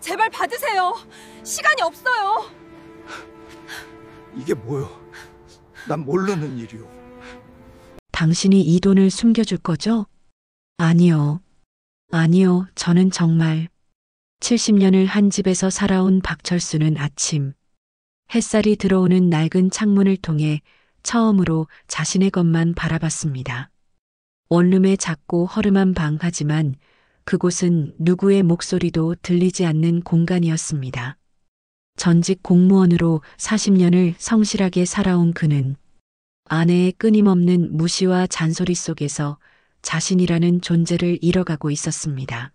제발 받으세요. 시간이 없어요. 이게 뭐요? 난 모르는 일이오. 당신이 이 돈을 숨겨줄 거죠? 아니요. 아니요. 저는 정말 70년을 한 집에서 살아온 박철수는 아침 햇살이 들어오는 낡은 창문을 통해 처음으로 자신의 것만 바라봤습니다. 원룸의 작고 허름한 방 하지만 그곳은 누구의 목소리도 들리지 않는 공간이었습니다. 전직 공무원으로 40년을 성실하게 살아온 그는 아내의 끊임없는 무시와 잔소리 속에서 자신이라는 존재를 잃어가고 있었습니다.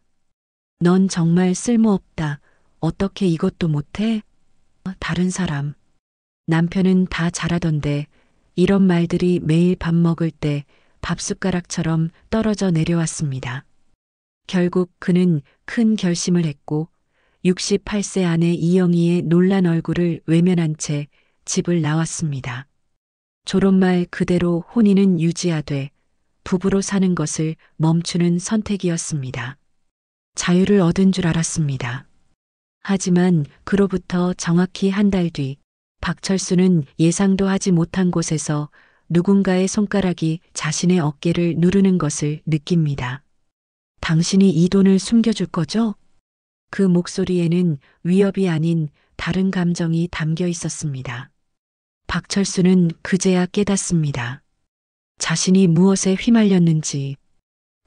넌 정말 쓸모없다. 어떻게 이것도 못해? 다른 사람. 남편은 다 잘하던데 이런 말들이 매일 밥 먹을 때 밥숟가락처럼 떨어져 내려왔습니다. 결국 그는 큰 결심을 했고 68세 아내 이영희의 놀란 얼굴을 외면한 채 집을 나왔습니다. 졸업말 그대로 혼인은 유지하되 부부로 사는 것을 멈추는 선택이었습니다. 자유를 얻은 줄 알았습니다. 하지만 그로부터 정확히 한 달 뒤 박철수는 예상도 하지 못한 곳에서 누군가의 손가락이 자신의 어깨를 누르는 것을 느낍니다. 당신이 이 돈을 숨겨줄 거죠? 그 목소리에는 위협이 아닌 다른 감정이 담겨 있었습니다. 박철수는 그제야 깨닫습니다. 자신이 무엇에 휘말렸는지,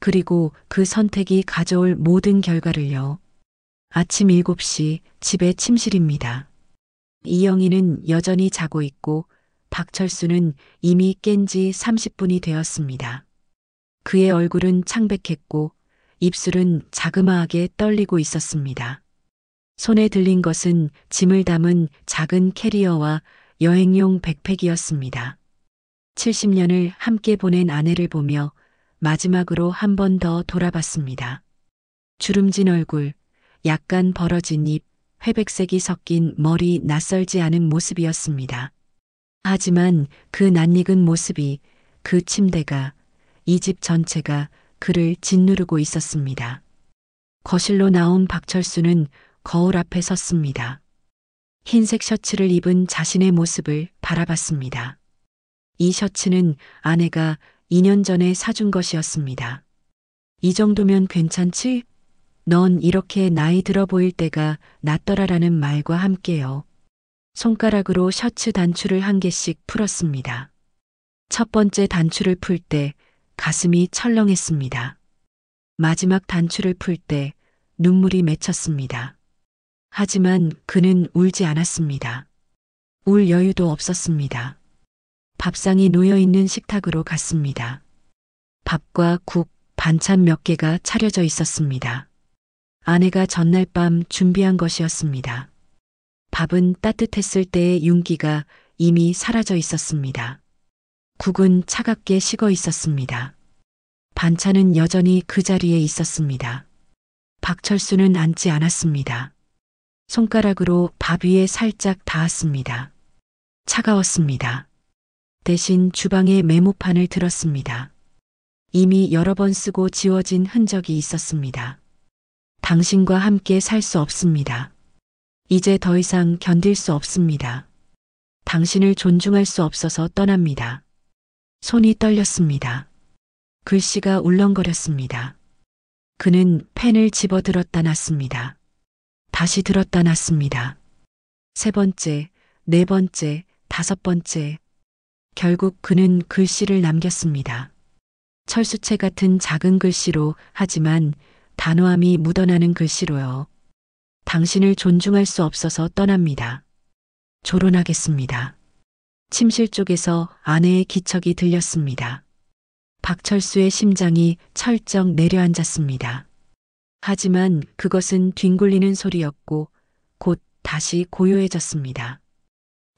그리고 그 선택이 가져올 모든 결과를요. 아침 7시 집의 침실입니다. 이영희는 여전히 자고 있고 박철수는 이미 깬 지 30분이 되었습니다. 그의 얼굴은 창백했고 입술은 자그마하게 떨리고 있었습니다. 손에 들린 것은 짐을 담은 작은 캐리어와 여행용 백팩이었습니다. 70년을 함께 보낸 아내를 보며 마지막으로 한 번 더 돌아봤습니다. 주름진 얼굴, 약간 벌어진 입, 회백색이 섞인 머리 낯설지 않은 모습이었습니다. 하지만 그 낯익은 모습이, 그 침대가, 이 집 전체가 그를 짓누르고 있었습니다. 거실로 나온 박철수는 거울 앞에 섰습니다. 흰색 셔츠를 입은 자신의 모습을 바라봤습니다. 이 셔츠는 아내가 2년 전에 사준 것이었습니다. 이 정도면 괜찮지? 넌 이렇게 나이 들어 보일 때가 낫더라라는 말과 함께요. 손가락으로 셔츠 단추를 한 개씩 풀었습니다. 첫 번째 단추를 풀 때 가슴이 철렁했습니다. 마지막 단추를 풀 때 눈물이 맺혔습니다. 하지만 그는 울지 않았습니다. 울 여유도 없었습니다. 밥상이 놓여있는 식탁으로 갔습니다. 밥과 국, 반찬 몇 개가 차려져 있었습니다. 아내가 전날 밤 준비한 것이었습니다. 밥은 따뜻했을 때의 윤기가 이미 사라져 있었습니다. 국은 차갑게 식어 있었습니다. 반찬은 여전히 그 자리에 있었습니다. 박철수는 앉지 않았습니다. 손가락으로 밥 위에 살짝 닿았습니다. 차가웠습니다. 대신 주방의 메모판을 들었습니다. 이미 여러 번 쓰고 지워진 흔적이 있었습니다. 당신과 함께 살 수 없습니다. 이제 더 이상 견딜 수 없습니다. 당신을 존중할 수 없어서 떠납니다. 손이 떨렸습니다. 글씨가 울렁거렸습니다. 그는 펜을 집어들었다 놨습니다. 다시 들었다 놨습니다. 3번째, 4번째, 5번째. 결국 그는 글씨를 남겼습니다. 철수체 같은 작은 글씨로, 하지만 단호함이 묻어나는 글씨로요. 당신을 존중할 수 없어서 떠납니다. 조론하겠습니다. 침실 쪽에서 아내의 기척이 들렸습니다. 박철수의 심장이 철쩍 내려앉았습니다. 하지만 그것은 뒹굴리는 소리였고 곧 다시 고요해졌습니다.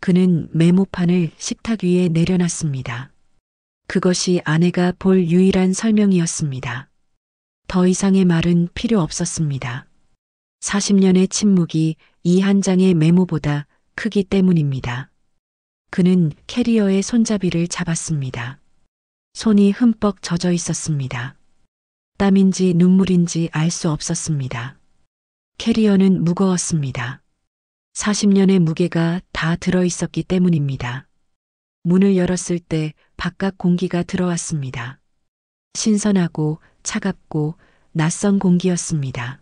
그는 메모판을 식탁 위에 내려놨습니다. 그것이 아내가 볼 유일한 설명이었습니다. 더 이상의 말은 필요 없었습니다. 40년의 침묵이 이 한 장의 메모보다 크기 때문입니다. 그는 캐리어의 손잡이를 잡았습니다. 손이 흠뻑 젖어 있었습니다. 땀인지 눈물인지 알 수 없었습니다. 캐리어는 무거웠습니다. 40년의 무게가 다 들어 있었기 때문입니다. 문을 열었을 때 바깥 공기가 들어왔습니다. 신선하고 차갑고 낯선 공기였습니다.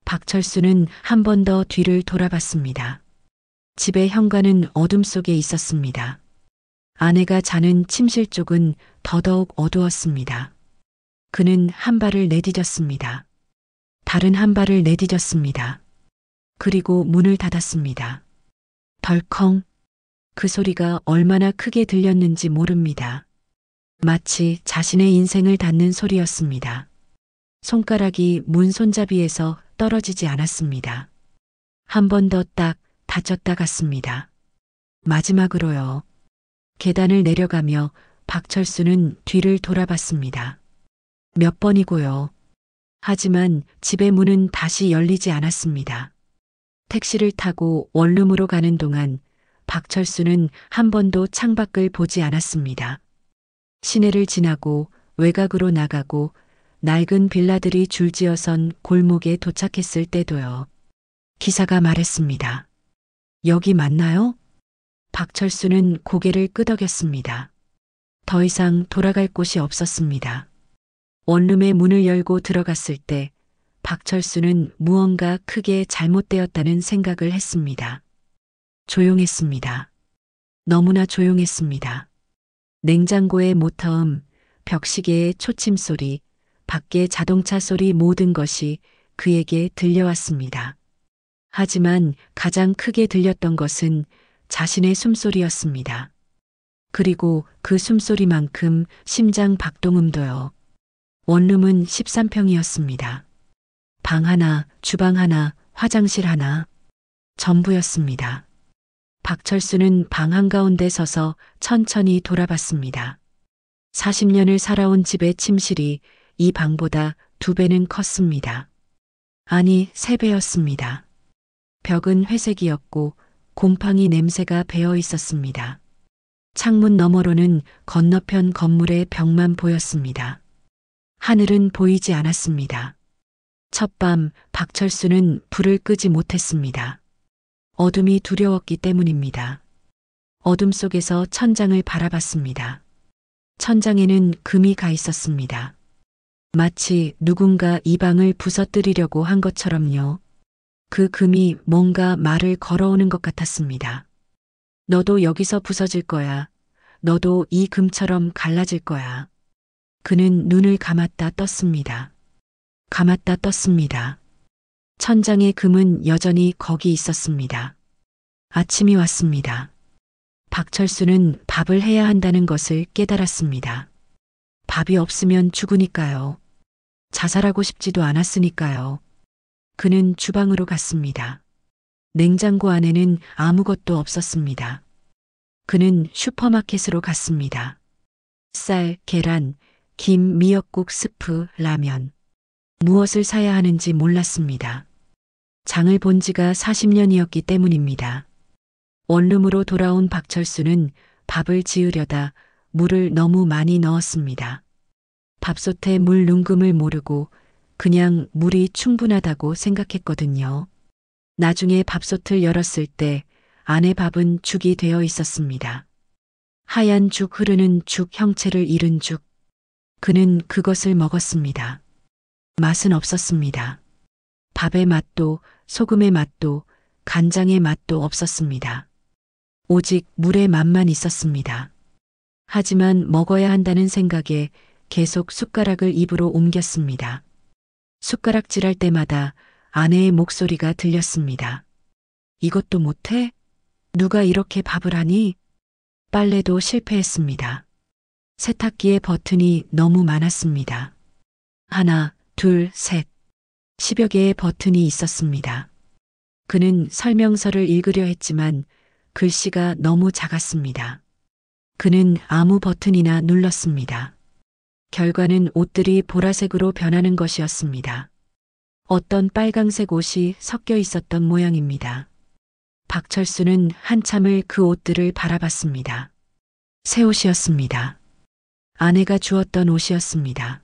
박철수는 한 번 더 뒤를 돌아봤습니다. 집의 현관은 어둠 속에 있었습니다. 아내가 자는 침실 쪽은 더더욱 어두웠습니다. 그는 한 발을 내디뎠습니다. 다른 한 발을 내디뎠습니다. 그리고 문을 닫았습니다. 덜컹. 그 소리가 얼마나 크게 들렸는지 모릅니다. 마치 자신의 인생을 닫는 소리였습니다. 손가락이 문 손잡이에서 떨어지지 않았습니다. 한 번 더 딱 닫혔다 갔습니다. 마지막으로요. 계단을 내려가며 박철수는 뒤를 돌아봤습니다. 몇 번이고요. 하지만 집의 문은 다시 열리지 않았습니다. 택시를 타고 원룸으로 가는 동안 박철수는 한 번도 창밖을 보지 않았습니다. 시내를 지나고 외곽으로 나가고 낡은 빌라들이 줄지어선 골목에 도착했을 때도요. 기사가 말했습니다. 여기 맞나요? 박철수는 고개를 끄덕였습니다. 더 이상 돌아갈 곳이 없었습니다. 원룸의 문을 열고 들어갔을 때 박철수는 무언가 크게 잘못되었다는 생각을 했습니다. 조용했습니다. 너무나 조용했습니다. 냉장고의 모터음, 벽시계의 초침 소리, 밖의 자동차 소리 모든 것이 그에게 들려왔습니다. 하지만 가장 크게 들렸던 것은 자신의 숨소리였습니다. 그리고 그 숨소리만큼 심장 박동음도요. 원룸은 13평이었습니다. 방 하나, 주방 하나, 화장실 하나. 전부였습니다. 박철수는 방 한가운데 서서 천천히 돌아봤습니다. 40년을 살아온 집의 침실이 이 방보다 2배는 컸습니다. 아니, 3배였습니다. 벽은 회색이었고 곰팡이 냄새가 배어 있었습니다. 창문 너머로는 건너편 건물의 벽만 보였습니다. 하늘은 보이지 않았습니다. 첫밤 박철수는 불을 끄지 못했습니다. 어둠이 두려웠기 때문입니다. 어둠 속에서 천장을 바라봤습니다. 천장에는 금이 가 있었습니다. 마치 누군가 이 방을 부서뜨리려고 한 것처럼요. 그 금이 뭔가 말을 걸어오는 것 같았습니다. 너도 여기서 부서질 거야. 너도 이 금처럼 갈라질 거야. 그는 눈을 감았다 떴습니다. 감았다 떴습니다. 천장의 금은 여전히 거기 있었습니다. 아침이 왔습니다. 박철수는 밥을 해야 한다는 것을 깨달았습니다. 밥이 없으면 죽으니까요. 자살하고 싶지도 않았으니까요. 그는 주방으로 갔습니다. 냉장고 안에는 아무것도 없었습니다. 그는 슈퍼마켓으로 갔습니다. 쌀, 계란, 김, 미역국, 스프, 라면. 무엇을 사야 하는지 몰랐습니다. 장을 본 지가 40년이었기 때문입니다. 원룸으로 돌아온 박철수는 밥을 지으려다 물을 너무 많이 넣었습니다. 밥솥에 물 눈금을 모르고 그냥 물이 충분하다고 생각했거든요. 나중에 밥솥을 열었을 때 안에 밥은 죽이 되어 있었습니다. 하얀 죽 흐르는 죽 형체를 잃은 죽. 그는 그것을 먹었습니다. 맛은 없었습니다. 밥의 맛도 소금의 맛도 간장의 맛도 없었습니다. 오직 물의 맛만 있었습니다. 하지만 먹어야 한다는 생각에 계속 숟가락을 입으로 옮겼습니다. 숟가락질할 때마다 아내의 목소리가 들렸습니다. 이것도 못해? 누가 이렇게 밥을 하니? 빨래도 실패했습니다. 세탁기의 버튼이 너무 많았습니다. 하나, 둘, 셋. 10여 개의 버튼이 있었습니다. 그는 설명서를 읽으려 했지만 글씨가 너무 작았습니다. 그는 아무 버튼이나 눌렀습니다. 결과는 옷들이 보라색으로 변하는 것이었습니다. 어떤 빨강색 옷이 섞여 있었던 모양입니다. 박철수는 한참을 그 옷들을 바라봤습니다. 새 옷이었습니다. 아내가 주었던 옷이었습니다.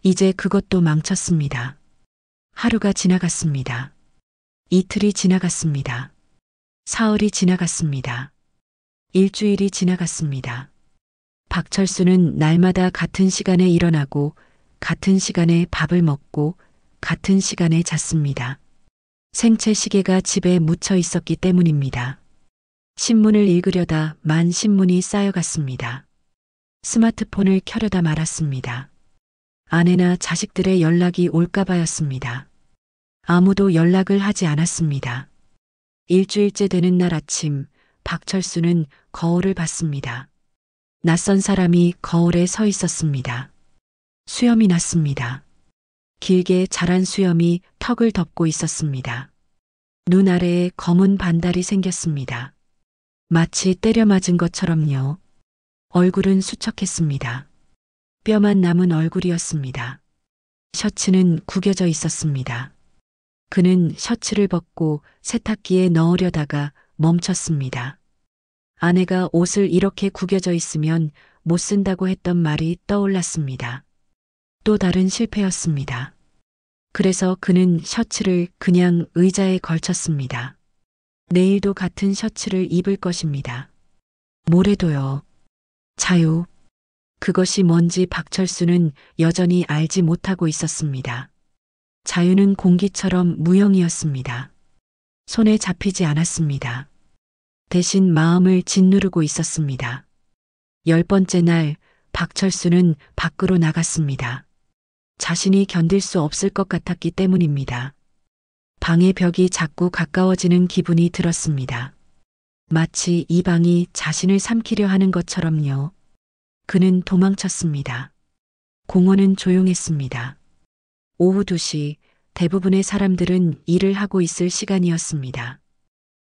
이제 그것도 망쳤습니다. 하루가 지나갔습니다. 이틀이 지나갔습니다. 사흘이 지나갔습니다. 일주일이 지나갔습니다. 박철수는 날마다 같은 시간에 일어나고 같은 시간에 밥을 먹고 같은 시간에 잤습니다. 생체 시계가 집에 묻혀 있었기 때문입니다. 신문을 읽으려다 만 신문이 쌓여갔습니다. 스마트폰을 켜려다 말았습니다. 아내나 자식들의 연락이 올까봐였습니다. 아무도 연락을 하지 않았습니다. 일주일째 되는 날 아침, 박철수는 거울을 봤습니다. 낯선 사람이 거울에 서 있었습니다. 수염이 났습니다. 길게 자란 수염이 턱을 덮고 있었습니다. 눈 아래에 검은 반달이 생겼습니다. 마치 때려 맞은 것처럼요. 얼굴은 수척했습니다. 뼈만 남은 얼굴이었습니다. 셔츠는 구겨져 있었습니다. 그는 셔츠를 벗고 세탁기에 넣으려다가 멈췄습니다. 아내가 옷을 이렇게 구겨져 있으면 못 쓴다고 했던 말이 떠올랐습니다. 또 다른 실패였습니다. 그래서 그는 셔츠를 그냥 의자에 걸쳤습니다. 내일도 같은 셔츠를 입을 것입니다. 모레도요. 자유. 그것이 뭔지 박철수는 여전히 알지 못하고 있었습니다. 자유는 공기처럼 무형이었습니다. 손에 잡히지 않았습니다. 대신 마음을 짓누르고 있었습니다. 10번째 날 박철수는 밖으로 나갔습니다. 자신이 견딜 수 없을 것 같았기 때문입니다. 방의 벽이 자꾸 가까워지는 기분이 들었습니다. 마치 이 방이 자신을 삼키려 하는 것처럼요. 그는 도망쳤습니다. 공원은 조용했습니다. 오후 2시 대부분의 사람들은 일을 하고 있을 시간이었습니다.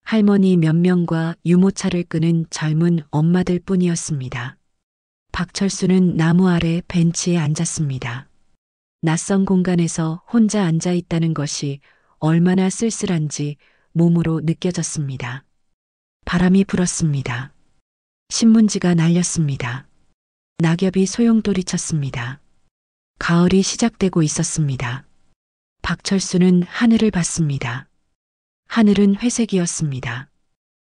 할머니 몇 명과 유모차를 끄는 젊은 엄마들 뿐이었습니다. 박철수는 나무 아래 벤치에 앉았습니다. 낯선 공간에서 혼자 앉아 있다는 것이 얼마나 쓸쓸한지 몸으로 느껴졌습니다. 바람이 불었습니다. 신문지가 날렸습니다. 낙엽이 소용돌이쳤습니다. 가을이 시작되고 있었습니다. 박철수는 하늘을 봤습니다. 하늘은 회색이었습니다.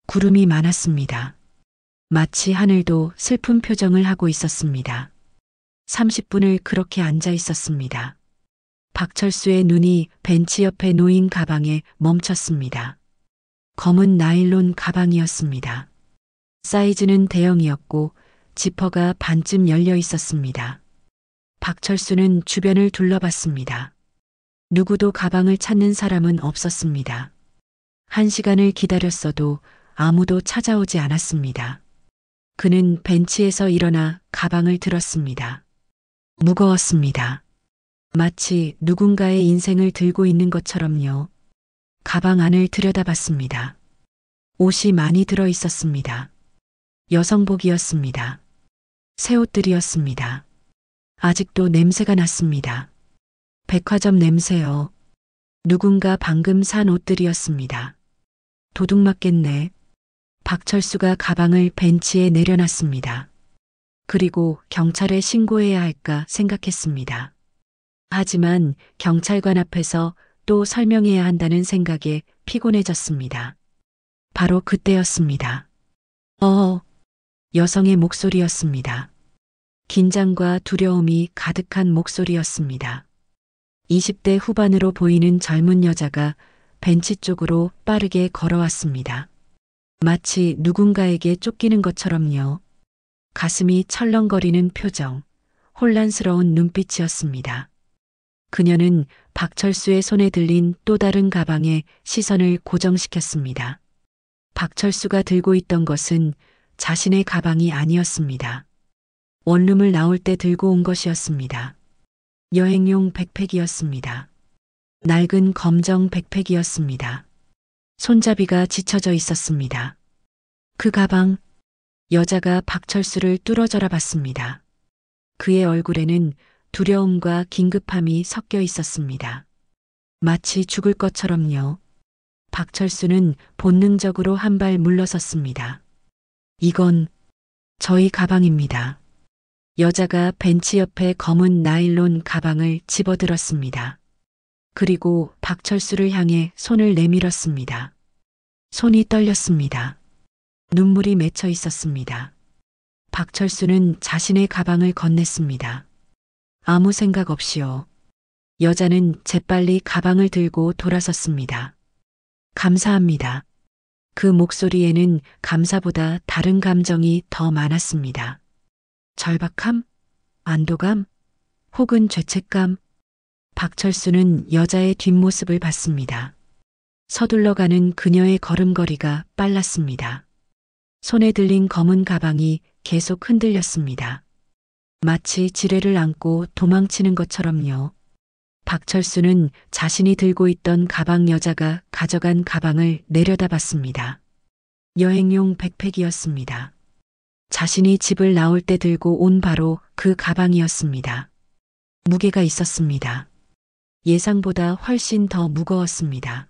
구름이 많았습니다. 마치 하늘도 슬픈 표정을 하고 있었습니다. 30분을 그렇게 앉아 있었습니다. 박철수의 눈이 벤치 옆에 놓인 가방에 멈췄습니다. 검은 나일론 가방이었습니다. 사이즈는 대형이었고 지퍼가 반쯤 열려 있었습니다. 박철수는 주변을 둘러봤습니다. 누구도 가방을 찾는 사람은 없었습니다. 1시간을 기다렸어도 아무도 찾아오지 않았습니다. 그는 벤치에서 일어나 가방을 들었습니다. 무거웠습니다. 마치 누군가의 인생을 들고 있는 것처럼요. 가방 안을 들여다봤습니다. 옷이 많이 들어 있었습니다. 여성복이었습니다. 새 옷들이었습니다. 아직도 냄새가 났습니다. 백화점 냄새요. 누군가 방금 산 옷들이었습니다. 도둑 맞겠네. 박철수가 가방을 벤치에 내려놨습니다. 그리고 경찰에 신고해야 할까 생각했습니다. 하지만 경찰관 앞에서 또 설명해야 한다는 생각에 피곤해졌습니다. 바로 그때였습니다. 여성의 목소리였습니다. 긴장과 두려움이 가득한 목소리였습니다. 20대 후반으로 보이는 젊은 여자가 벤치 쪽으로 빠르게 걸어왔습니다. 마치 누군가에게 쫓기는 것처럼요. 가슴이 철렁거리는 표정, 혼란스러운 눈빛이었습니다. 그녀는 박철수의 손에 들린 또 다른 가방에 시선을 고정시켰습니다. 박철수가 들고 있던 것은 자신의 가방이 아니었습니다. 원룸을 나올 때 들고 온 것이었습니다. 여행용 백팩이었습니다. 낡은 검정 백팩이었습니다. 손잡이가 지쳐져 있었습니다. 그 가방, 여자가 박철수를 뚫어져라 봤습니다. 그의 얼굴에는 두려움과 긴급함이 섞여 있었습니다. 마치 죽을 것처럼요. 박철수는 본능적으로 한 발 물러섰습니다. 이건 저희 가방입니다. 여자가 벤치 옆에 검은 나일론 가방을 집어들었습니다. 그리고 박철수를 향해 손을 내밀었습니다. 손이 떨렸습니다. 눈물이 맺혀 있었습니다. 박철수는 자신의 가방을 건넸습니다. 아무 생각 없이요. 여자는 재빨리 가방을 들고 돌아섰습니다. 감사합니다. 그 목소리에는 감사보다 다른 감정이 더 많았습니다. 절박함? 안도감? 혹은 죄책감? 박철수는 여자의 뒷모습을 봤습니다. 서둘러가는 그녀의 걸음걸이가 빨랐습니다. 손에 들린 검은 가방이 계속 흔들렸습니다. 마치 지뢰를 안고 도망치는 것처럼요. 박철수는 자신이 들고 있던 가방 여자가 가져간 가방을 내려다봤습니다. 여행용 백팩이었습니다. 자신이 집을 나올 때 들고 온 바로 그 가방이었습니다. 무게가 있었습니다. 예상보다 훨씬 더 무거웠습니다.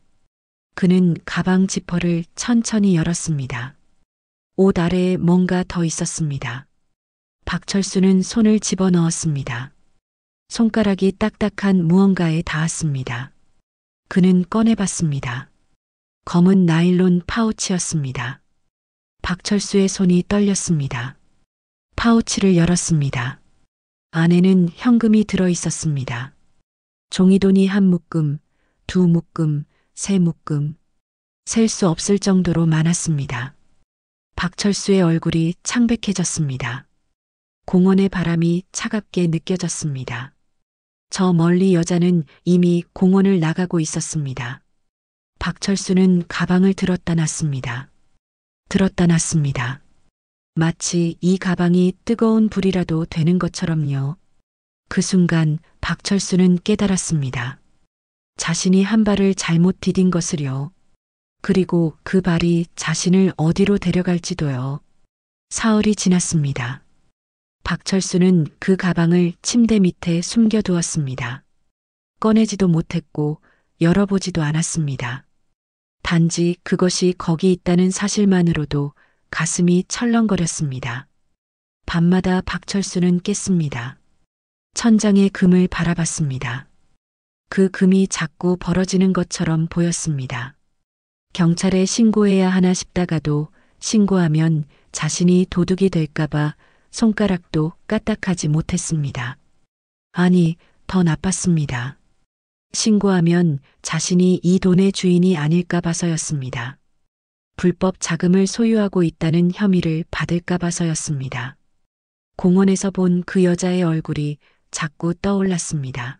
그는 가방 지퍼를 천천히 열었습니다. 옷 아래에 뭔가 더 있었습니다. 박철수는 손을 집어넣었습니다. 손가락이 딱딱한 무언가에 닿았습니다. 그는 꺼내봤습니다. 검은 나일론 파우치였습니다. 박철수의 손이 떨렸습니다. 파우치를 열었습니다. 안에는 현금이 들어 있었습니다. 종이돈이 한 묶음, 두 묶음, 세 묶음, 셀 수 없을 정도로 많았습니다. 박철수의 얼굴이 창백해졌습니다. 공원의 바람이 차갑게 느껴졌습니다. 저 멀리 여자는 이미 공원을 나가고 있었습니다. 박철수는 가방을 들었다 놨습니다. 들었다 놨습니다. 마치 이 가방이 뜨거운 불이라도 되는 것처럼요. 그 순간 박철수는 깨달았습니다. 자신이 한 발을 잘못 디딘 것을요. 그리고 그 발이 자신을 어디로 데려갈지도요. 사흘이 지났습니다. 박철수는 그 가방을 침대 밑에 숨겨두었습니다. 꺼내지도 못했고 열어보지도 않았습니다. 단지 그것이 거기 있다는 사실만으로도 가슴이 철렁거렸습니다. 밤마다 박철수는 깼습니다. 천장의 금을 바라봤습니다. 그 금이 자꾸 벌어지는 것처럼 보였습니다. 경찰에 신고해야 하나 싶다가도 신고하면 자신이 도둑이 될까봐 손가락도 까딱하지 못했습니다. 아니, 더 나빴습니다. 신고하면 자신이 이 돈의 주인이 아닐까 봐서였습니다. 불법 자금을 소유하고 있다는 혐의를 받을까 봐서였습니다. 공원에서 본 그 여자의 얼굴이 자꾸 떠올랐습니다.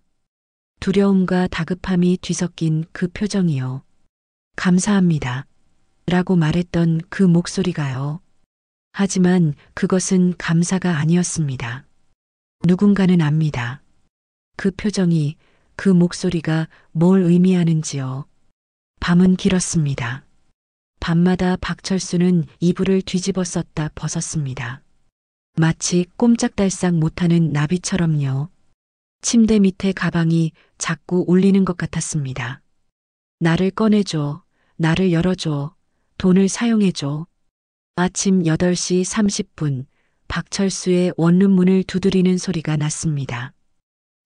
두려움과 다급함이 뒤섞인 그 표정이요. 감사합니다. 라고 말했던 그 목소리가요. 하지만 그것은 감사가 아니었습니다. 누군가는 압니다. 그 표정이, 그 목소리가 뭘 의미하는지요. 밤은 길었습니다. 밤마다 박철수는 이불을 뒤집어 썼다 벗었습니다. 마치 꼼짝달싹 못하는 나비처럼요. 침대 밑에 가방이 자꾸 울리는 것 같았습니다. 나를 꺼내줘, 나를 열어줘, 돈을 사용해줘. 아침 8시 30분 박철수의 원룸문을 두드리는 소리가 났습니다.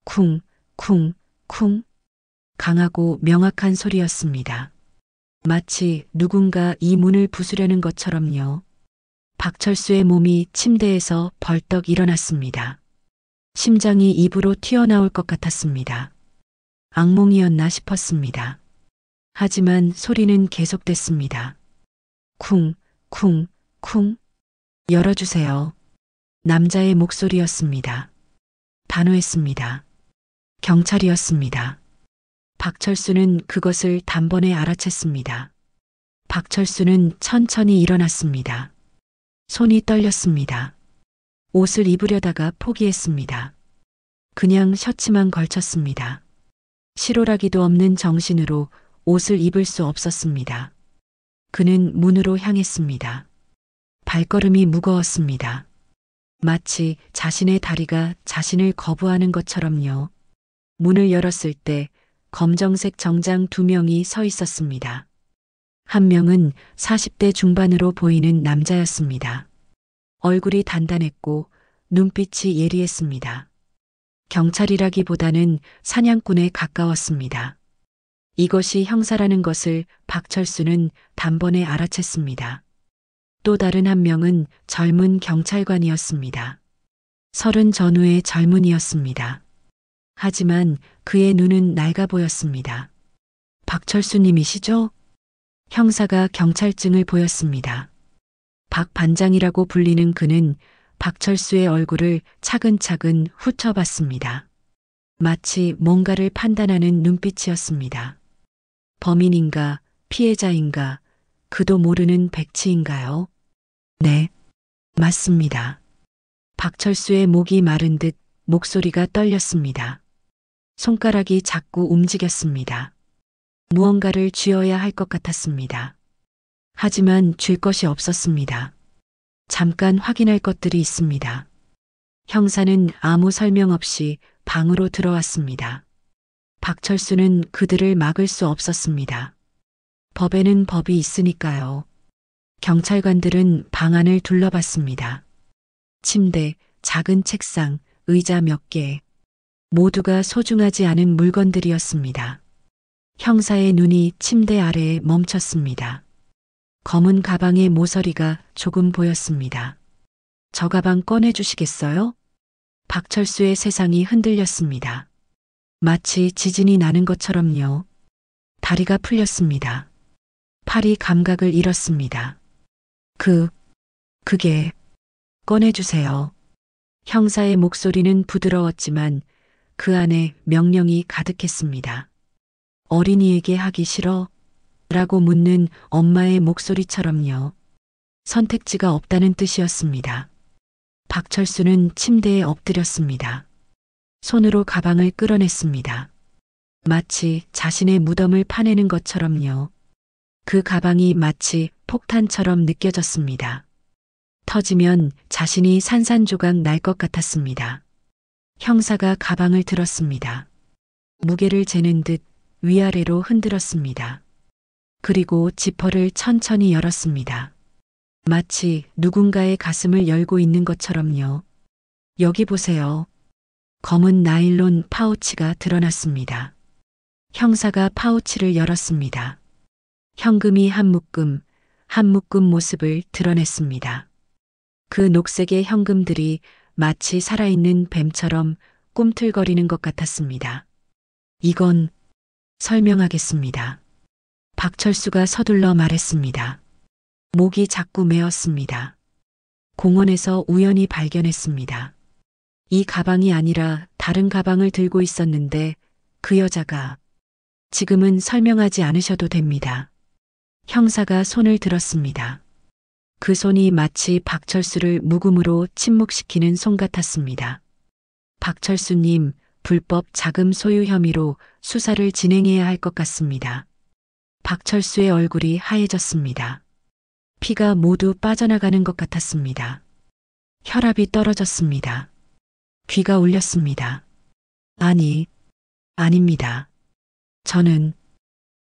쿵, 쿵, 쿵. 강하고 명확한 소리였습니다. 마치 누군가 이 문을 부수려는 것처럼요. 박철수의 몸이 침대에서 벌떡 일어났습니다. 심장이 입으로 튀어나올 것 같았습니다. 악몽이었나 싶었습니다. 하지만 소리는 계속됐습니다. 쿵, 쿵, 쿵. 열어주세요. 남자의 목소리였습니다. 단호했습니다. 경찰이었습니다. 박철수는 그것을 단번에 알아챘습니다. 박철수는 천천히 일어났습니다. 손이 떨렸습니다. 옷을 입으려다가 포기했습니다. 그냥 셔츠만 걸쳤습니다. 실오라기도 없는 정신으로 옷을 입을 수 없었습니다. 그는 문으로 향했습니다. 발걸음이 무거웠습니다. 마치 자신의 다리가 자신을 거부하는 것처럼요. 문을 열었을 때 검정색 정장 2명이 서 있었습니다. 한 명은 40대 중반으로 보이는 남자였습니다. 얼굴이 단단했고 눈빛이 예리했습니다. 경찰이라기보다는 사냥꾼에 가까웠습니다. 이것이 형사라는 것을 박철수는 단번에 알아챘습니다. 또 다른 한 명은 젊은 경찰관이었습니다. 30 전후의 젊은이였습니다. 하지만 그의 눈은 낡아 보였습니다. 박철수님이시죠? 형사가 경찰증을 보였습니다. 박 반장이라고 불리는 그는 박철수의 얼굴을 차근차근 훑어봤습니다. 마치 뭔가를 판단하는 눈빛이었습니다. 범인인가, 피해자인가, 그도 모르는 백치인가요? 네, 맞습니다. 박철수의 목이 마른 듯 목소리가 떨렸습니다. 손가락이 자꾸 움직였습니다. 무언가를 쥐어야 할 것 같았습니다. 하지만 쥘 것이 없었습니다. 잠깐 확인할 것들이 있습니다. 형사는 아무 설명 없이 방으로 들어왔습니다. 박철수는 그들을 막을 수 없었습니다. 법에는 법이 있으니까요. 경찰관들은 방 안을 둘러봤습니다. 침대, 작은 책상, 의자 몇 개. 모두가 소중하지 않은 물건들이었습니다. 형사의 눈이 침대 아래에 멈췄습니다. 검은 가방의 모서리가 조금 보였습니다. 저 가방 꺼내주시겠어요? 박철수의 세상이 흔들렸습니다. 마치 지진이 나는 것처럼요. 다리가 풀렸습니다. 팔이 감각을 잃었습니다. 그게 꺼내주세요. 형사의 목소리는 부드러웠지만 그 안에 명령이 가득했습니다. 어린이에게 하기 싫어? 라고 묻는 엄마의 목소리처럼요. 선택지가 없다는 뜻이었습니다. 박철수는 침대에 엎드렸습니다. 손으로 가방을 끌어냈습니다. 마치 자신의 무덤을 파내는 것처럼요. 그 가방이 마치 폭탄처럼 느껴졌습니다. 터지면 자신이 산산조각 날 것 같았습니다. 형사가 가방을 들었습니다. 무게를 재는 듯 위아래로 흔들었습니다. 그리고 지퍼를 천천히 열었습니다. 마치 누군가의 가슴을 열고 있는 것처럼요. 여기 보세요. 검은 나일론 파우치가 드러났습니다. 형사가 파우치를 열었습니다. 현금이 한 묶음 모습을 드러냈습니다. 그 녹색의 현금들이 마치 살아있는 뱀처럼 꿈틀거리는 것 같았습니다. 이건 설명하겠습니다. 박철수가 서둘러 말했습니다. 목이 자꾸 메었습니다. 공원에서 우연히 발견했습니다. 이 가방이 아니라 다른 가방을 들고 있었는데 그 여자가 지금은 설명하지 않으셔도 됩니다. 형사가 손을 들었습니다. 그 손이 마치 박철수를 묵음으로 침묵시키는 손 같았습니다. 박철수님, 불법 자금 소유 혐의로 수사를 진행해야 할 것 같습니다. 박철수의 얼굴이 하얘졌습니다. 피가 모두 빠져나가는 것 같았습니다. 혈압이 떨어졌습니다. 귀가 울렸습니다. 아닙니다. 저는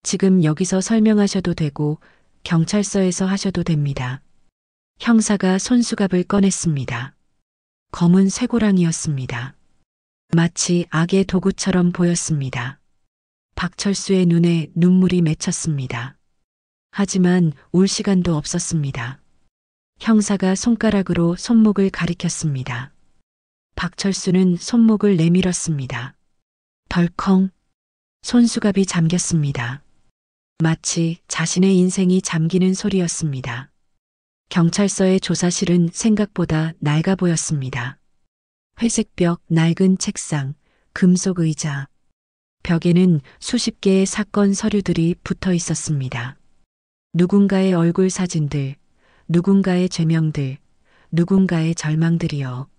지금 여기서 설명하셔도 되고 경찰서에서 하셔도 됩니다. 형사가 손수갑을 꺼냈습니다. 검은 쇠고랑이었습니다. 마치 악의 도구처럼 보였습니다. 박철수의 눈에 눈물이 맺혔습니다. 하지만 울 시간도 없었습니다. 형사가 손가락으로 손목을 가리켰습니다. 박철수는 손목을 내밀었습니다. 덜컹 손수갑이 잠겼습니다. 마치 자신의 인생이 잠기는 소리였습니다. 경찰서의 조사실은 생각보다 낡아 보였습니다. 회색 벽, 낡은 책상, 금속 의자. 벽에는 수십 개의 사건 서류들이 붙어 있었습니다. 누군가의 얼굴 사진들, 누군가의 죄명들, 누군가의 절망들이요.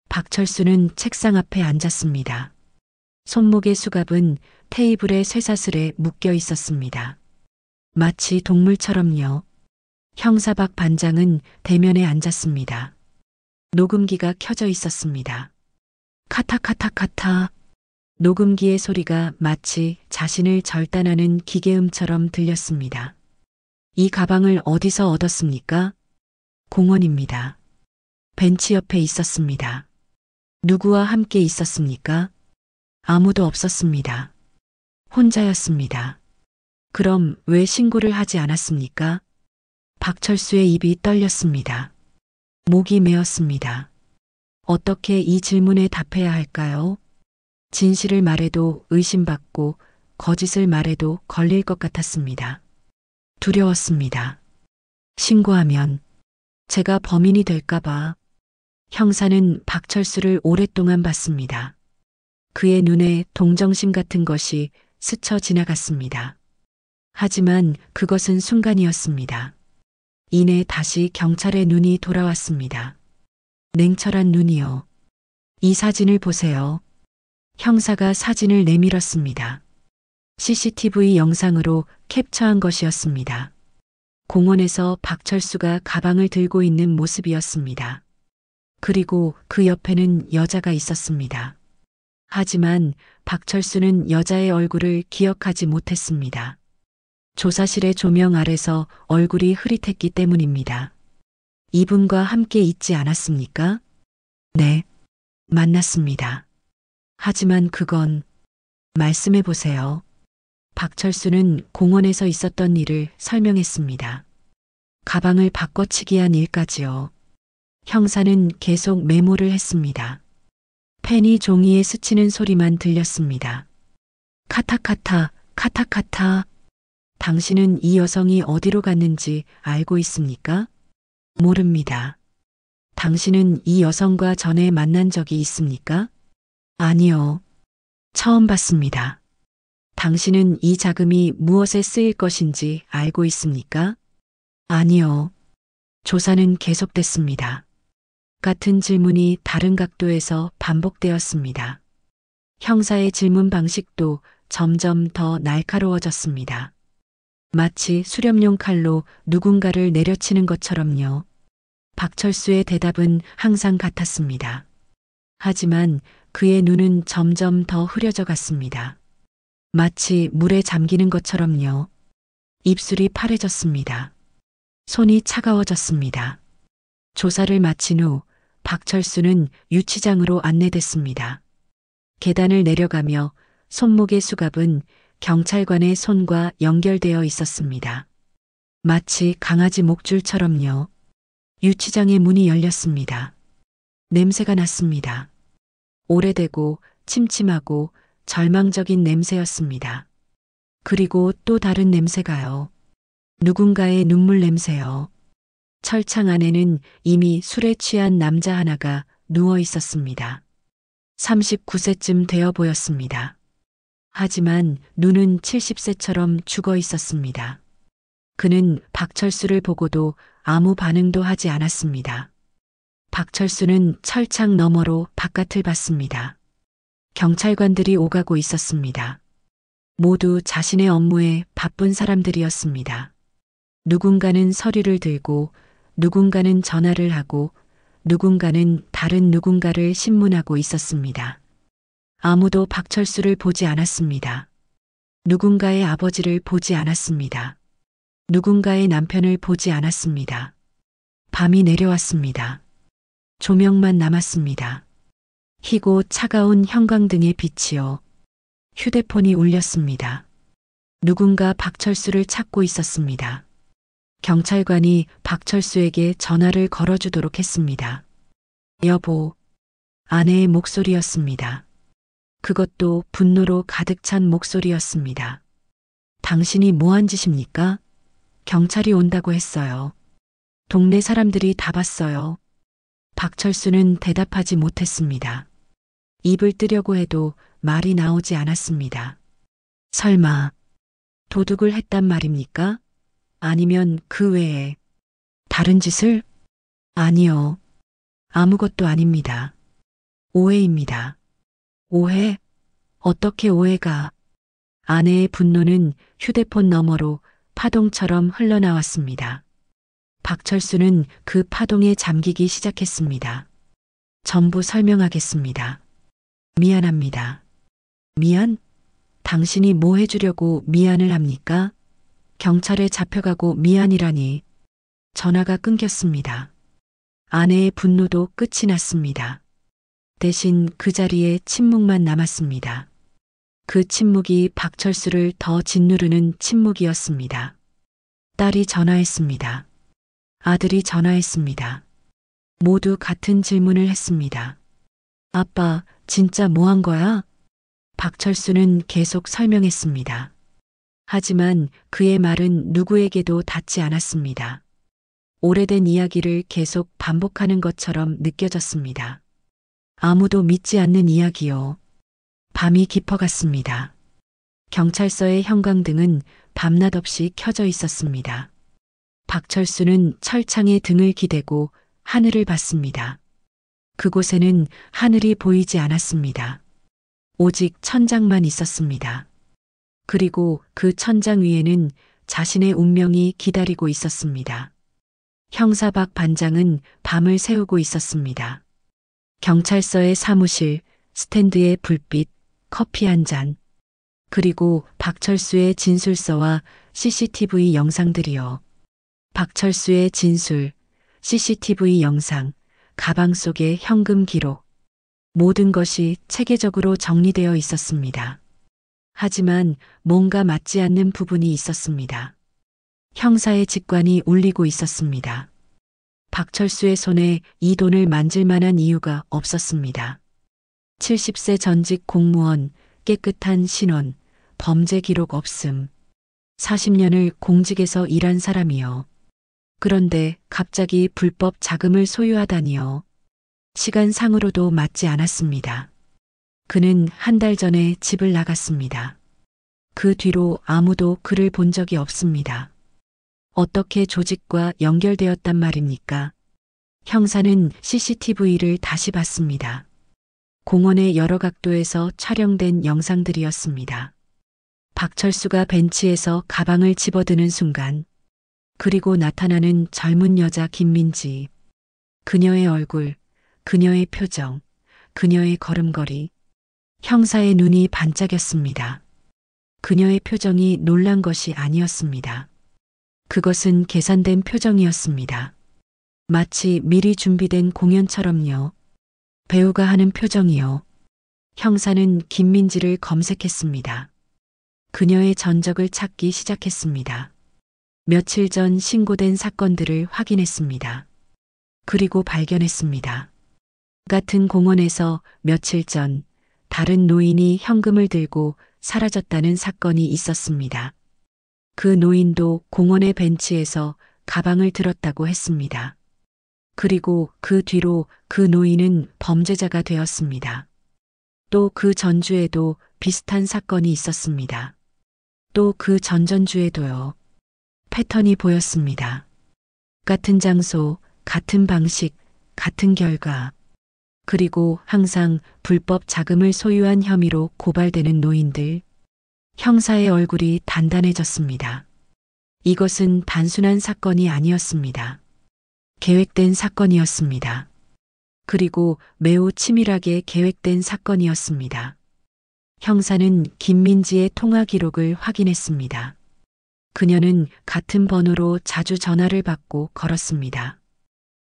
박철수는 책상 앞에 앉았습니다. 손목의 수갑은 테이블의 쇠사슬에 묶여 있었습니다. 마치 동물처럼요. 형사 박 반장은 대면에 앉았습니다. 녹음기가 켜져 있었습니다. 카타카타카타. 녹음기의 소리가 마치 자신을 절단하는 기계음처럼 들렸습니다. 이 가방을 어디서 얻었습니까? 공원입니다. 벤치 옆에 있었습니다. 누구와 함께 있었습니까? 아무도 없었습니다. 혼자였습니다. 그럼 왜 신고를 하지 않았습니까? 박철수의 입이 떨렸습니다. 목이 메었습니다. 어떻게 이 질문에 답해야 할까요? 진실을 말해도 의심받고 거짓을 말해도 걸릴 것 같았습니다. 두려웠습니다. 신고하면 제가 범인이 될까봐. 형사는 박철수를 오랫동안 봤습니다. 그의 눈에 동정심 같은 것이 스쳐 지나갔습니다. 하지만 그것은 순간이었습니다. 이내 다시 경찰의 눈이 돌아왔습니다. 냉철한 눈이요. 이 사진을 보세요. 형사가 사진을 내밀었습니다. CCTV 영상으로 캡처한 것이었습니다. 공원에서 박철수가 가방을 들고 있는 모습이었습니다. 그리고 그 옆에는 여자가 있었습니다. 하지만 박철수는 여자의 얼굴을 기억하지 못했습니다. 조사실의 조명 아래서 얼굴이 흐릿했기 때문입니다. 이분과 함께 있지 않았습니까? 네, 만났습니다. 하지만 그건 말씀해 보세요. 박철수는 공원에서 있었던 일을 설명했습니다. 가방을 바꿔치기 한 일까지요. 형사는 계속 메모를 했습니다. 펜이 종이에 스치는 소리만 들렸습니다. 카타카타, 카타카타. 당신은 이 여성이 어디로 갔는지 알고 있습니까? 모릅니다. 당신은 이 여성과 전에 만난 적이 있습니까? 아니요. 처음 봤습니다. 당신은 이 자금이 무엇에 쓰일 것인지 알고 있습니까? 아니요. 조사는 계속됐습니다. 같은 질문이 다른 각도에서 반복되었습니다. 형사의 질문 방식도 점점 더 날카로워졌습니다. 마치 수렴용 칼로 누군가를 내려치는 것처럼요. 박철수의 대답은 항상 같았습니다. 하지만 그의 눈은 점점 더 흐려져 갔습니다. 마치 물에 잠기는 것처럼요. 입술이 파래졌습니다. 손이 차가워졌습니다. 조사를 마친 후 박철수는 유치장으로 안내됐습니다. 계단을 내려가며 손목의 수갑은 경찰관의 손과 연결되어 있었습니다. 마치 강아지 목줄처럼요. 유치장의 문이 열렸습니다. 냄새가 났습니다. 오래되고 침침하고 절망적인 냄새였습니다. 그리고 또 다른 냄새가요. 누군가의 눈물 냄새요. 철창 안에는 이미 술에 취한 남자 하나가 누워 있었습니다. 39세쯤 되어 보였습니다. 하지만 눈은 70세처럼 죽어 있었습니다. 그는 박철수를 보고도 아무 반응도 하지 않았습니다. 박철수는 철창 너머로 바깥을 봤습니다. 경찰관들이 오가고 있었습니다. 모두 자신의 업무에 바쁜 사람들이었습니다. 누군가는 서류를 들고, 누군가는 전화를 하고, 누군가는 다른 누군가를 신문하고 있었습니다. 아무도 박철수를 보지 않았습니다. 누군가의 아버지를 보지 않았습니다. 누군가의 남편을 보지 않았습니다. 밤이 내려왔습니다. 조명만 남았습니다. 희고 차가운 형광등의 빛이요. 휴대폰이 울렸습니다. 누군가 박철수를 찾고 있었습니다. 경찰관이 박철수에게 전화를 걸어주도록 했습니다. 여보, 아내의 목소리였습니다. 그것도 분노로 가득 찬 목소리였습니다. 당신이 뭐한 짓입니까? 경찰이 온다고 했어요. 동네 사람들이 다 봤어요. 박철수는 대답하지 못했습니다. 입을 뜨려고 해도 말이 나오지 않았습니다. 설마 도둑을 했단 말입니까? 아니면 그 외에 다른 짓을? 아니요. 아무것도 아닙니다. 오해입니다. 오해? 어떻게 오해가? 아내의 분노는 휴대폰 너머로 파동처럼 흘러나왔습니다. 박철수는 그 파동에 잠기기 시작했습니다. 전부 설명하겠습니다. 미안합니다. 미안? 당신이 뭐 해주려고 미안을 합니까? 경찰에 잡혀가고 미안이라니. 전화가 끊겼습니다. 아내의 분노도 끝이 났습니다. 대신 그 자리에 침묵만 남았습니다. 그 침묵이 박철수를 더 짓누르는 침묵이었습니다. 딸이 전화했습니다. 아들이 전화했습니다. 모두 같은 질문을 했습니다. 아빠, 진짜 뭐 한 거야? 박철수는 계속 설명했습니다. 하지만 그의 말은 누구에게도 닿지 않았습니다. 오래된 이야기를 계속 반복하는 것처럼 느껴졌습니다. 아무도 믿지 않는 이야기요. 밤이 깊어갔습니다. 경찰서의 형광등은 밤낮 없이 켜져 있었습니다. 박철수는 철창에 등을 기대고 하늘을 봤습니다. 그곳에는 하늘이 보이지 않았습니다. 오직 천장만 있었습니다. 그리고 그 천장 위에는 자신의 운명이 기다리고 있었습니다. 형사 박 반장은 밤을 새우고 있었습니다. 경찰서의 사무실, 스탠드의 불빛, 커피 한 잔, 그리고 박철수의 진술서와 CCTV 영상들이요. 박철수의 진술, CCTV 영상, 가방 속의 현금 기록, 모든 것이 체계적으로 정리되어 있었습니다. 하지만 뭔가 맞지 않는 부분이 있었습니다. 형사의 직관이 울리고 있었습니다. 박철수의 손에 이 돈을 만질 만한 이유가 없었습니다. 70세 전직 공무원, 깨끗한 신원, 범죄 기록 없음. 40년을 공직에서 일한 사람이요. 그런데 갑자기 불법 자금을 소유하다니요. 시간상으로도 맞지 않았습니다. 그는 한 달 전에 집을 나갔습니다. 그 뒤로 아무도 그를 본 적이 없습니다. 어떻게 조직과 연결되었단 말입니까? 형사는 CCTV를 다시 봤습니다. 공원의 여러 각도에서 촬영된 영상들이었습니다. 박철수가 벤치에서 가방을 집어드는 순간, 그리고 나타나는 젊은 여자 김민지. 그녀의 얼굴, 그녀의 표정, 그녀의 걸음걸이. 형사의 눈이 반짝였습니다. 그녀의 표정이 놀란 것이 아니었습니다. 그것은 계산된 표정이었습니다. 마치 미리 준비된 공연처럼요. 배우가 하는 표정이요. 형사는 김민지를 검색했습니다. 그녀의 전적을 찾기 시작했습니다. 며칠 전 신고된 사건들을 확인했습니다. 그리고 발견했습니다. 같은 공원에서 며칠 전 다른 노인이 현금을 들고 사라졌다는 사건이 있었습니다. 그 노인도 공원의 벤치에서 가방을 들었다고 했습니다. 그리고 그 뒤로 그 노인은 범죄자가 되었습니다. 또 그 전주에도 비슷한 사건이 있었습니다. 또 그 전전주에도요. 패턴이 보였습니다. 같은 장소, 같은 방식, 같은 결과. 그리고 항상 불법 자금을 소유한 혐의로 고발되는 노인들. 형사의 얼굴이 단단해졌습니다. 이것은 단순한 사건이 아니었습니다. 계획된 사건이었습니다. 그리고 매우 치밀하게 계획된 사건이었습니다. 형사는 김민지의 통화 기록을 확인했습니다. 그녀는 같은 번호로 자주 전화를 받고 걸었습니다.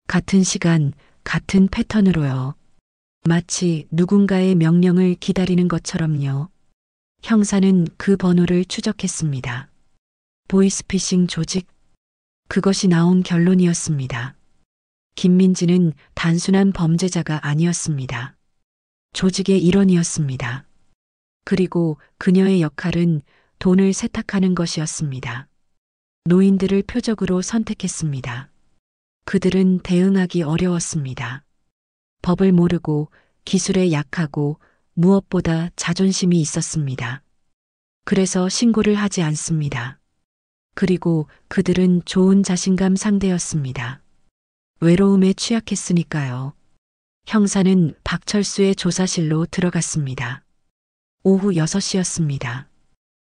같은 시간, 같은 패턴으로요. 마치 누군가의 명령을 기다리는 것처럼요. 형사는 그 번호를 추적했습니다. 보이스피싱 조직? 그것이 나온 결론이었습니다. 김민지는 단순한 범죄자가 아니었습니다. 조직의 일원이었습니다. 그리고 그녀의 역할은 돈을 세탁하는 것이었습니다. 노인들을 표적으로 선택했습니다. 그들은 대응하기 어려웠습니다. 법을 모르고 기술에 약하고 무엇보다 자존심이 있었습니다. 그래서 신고를 하지 않습니다. 그리고 그들은 좋은 자신감 상대였습니다. 외로움에 취약했으니까요. 형사는 박철수의 조사실로 들어갔습니다. 오후 6시였습니다.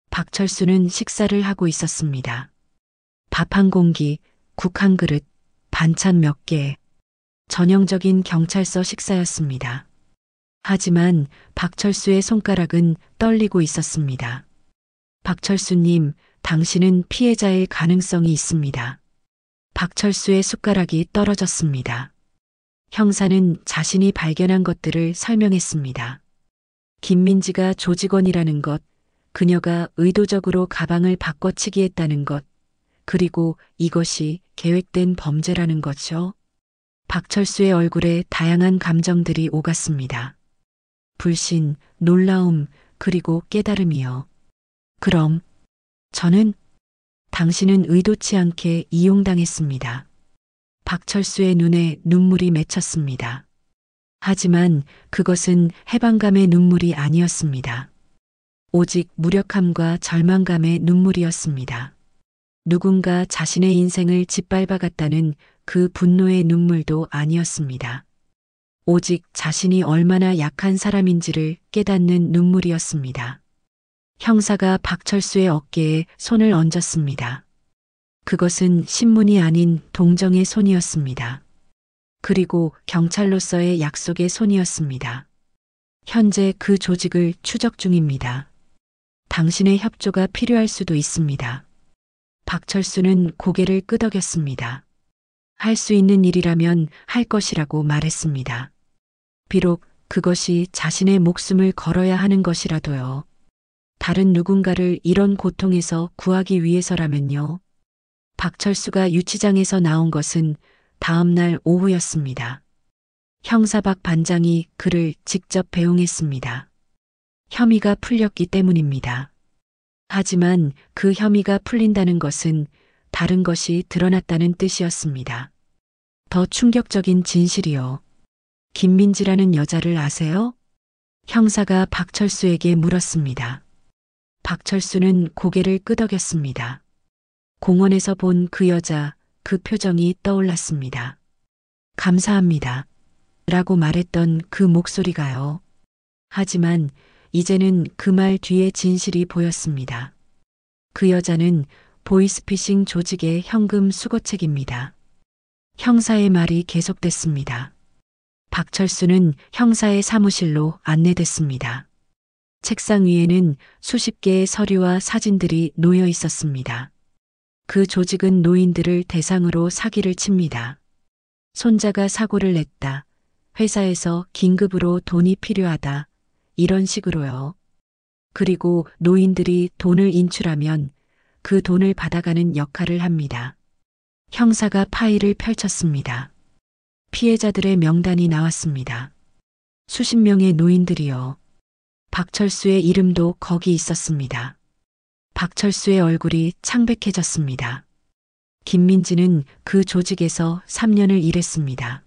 박철수는 식사를 하고 있었습니다. 밥 한 공기, 국 한 그릇, 반찬 몇 개. 전형적인 경찰서 식사였습니다. 하지만 박철수의 손가락은 떨리고 있었습니다. 박철수님, 당신은 피해자일 가능성이 있습니다. 박철수의 숟가락이 떨어졌습니다. 형사는 자신이 발견한 것들을 설명했습니다. 김민지가 조직원이라는 것, 그녀가 의도적으로 가방을 바꿔치기 했다는 것, 그리고 이것이 계획된 범죄라는 것이요. 박철수의 얼굴에 다양한 감정들이 오갔습니다. 불신, 놀라움, 그리고 깨달음이요. 그럼 저는 당신은 의도치 않게 이용당했습니다. 박철수의 눈에 눈물이 맺혔습니다. 하지만 그것은 해방감의 눈물이 아니었습니다. 오직 무력함과 절망감의 눈물이었습니다. 누군가 자신의 인생을 짓밟아갔다는 그 분노의 눈물도 아니었습니다. 오직 자신이 얼마나 약한 사람인지를 깨닫는 눈물이었습니다. 형사가 박철수의 어깨에 손을 얹었습니다. 그것은 신문이 아닌 동정의 손이었습니다. 그리고 경찰로서의 약속의 손이었습니다. 현재 그 조직을 추적 중입니다. 당신의 협조가 필요할 수도 있습니다. 박철수는 고개를 끄덕였습니다. 할 수 있는 일이라면 할 것이라고 말했습니다. 비록 그것이 자신의 목숨을 걸어야 하는 것이라도요. 다른 누군가를 이런 고통에서 구하기 위해서라면요. 박철수가 유치장에서 나온 것은 다음 날 오후였습니다. 형사 박 반장이 그를 직접 배웅했습니다. 혐의가 풀렸기 때문입니다. 하지만 그 혐의가 풀린다는 것은 다른 것이 드러났다는 뜻이었습니다. 더 충격적인 진실이요. 김민지라는 여자를 아세요? 형사가 박철수에게 물었습니다. 박철수는 고개를 끄덕였습니다. 공원에서 본 그 여자, 그 표정이 떠올랐습니다. 감사합니다. 라고 말했던 그 목소리가요. 하지만 이제는 그 말 뒤에 진실이 보였습니다. 그 여자는 보이스피싱 조직의 현금 수거책입니다. 형사의 말이 계속됐습니다. 박철수는 형사의 사무실로 안내됐습니다. 책상 위에는 수십 개의 서류와 사진들이 놓여 있었습니다. 그 조직은 노인들을 대상으로 사기를 칩니다. 손자가 사고를 냈다. 회사에서 긴급으로 돈이 필요하다. 이런 식으로요. 그리고 노인들이 돈을 인출하면 그 돈을 받아가는 역할을 합니다. 형사가 파일을 펼쳤습니다. 피해자들의 명단이 나왔습니다. 수십 명의 노인들이요. 박철수의 이름도 거기 있었습니다. 박철수의 얼굴이 창백해졌습니다. 김민지는 그 조직에서 3년을 일했습니다.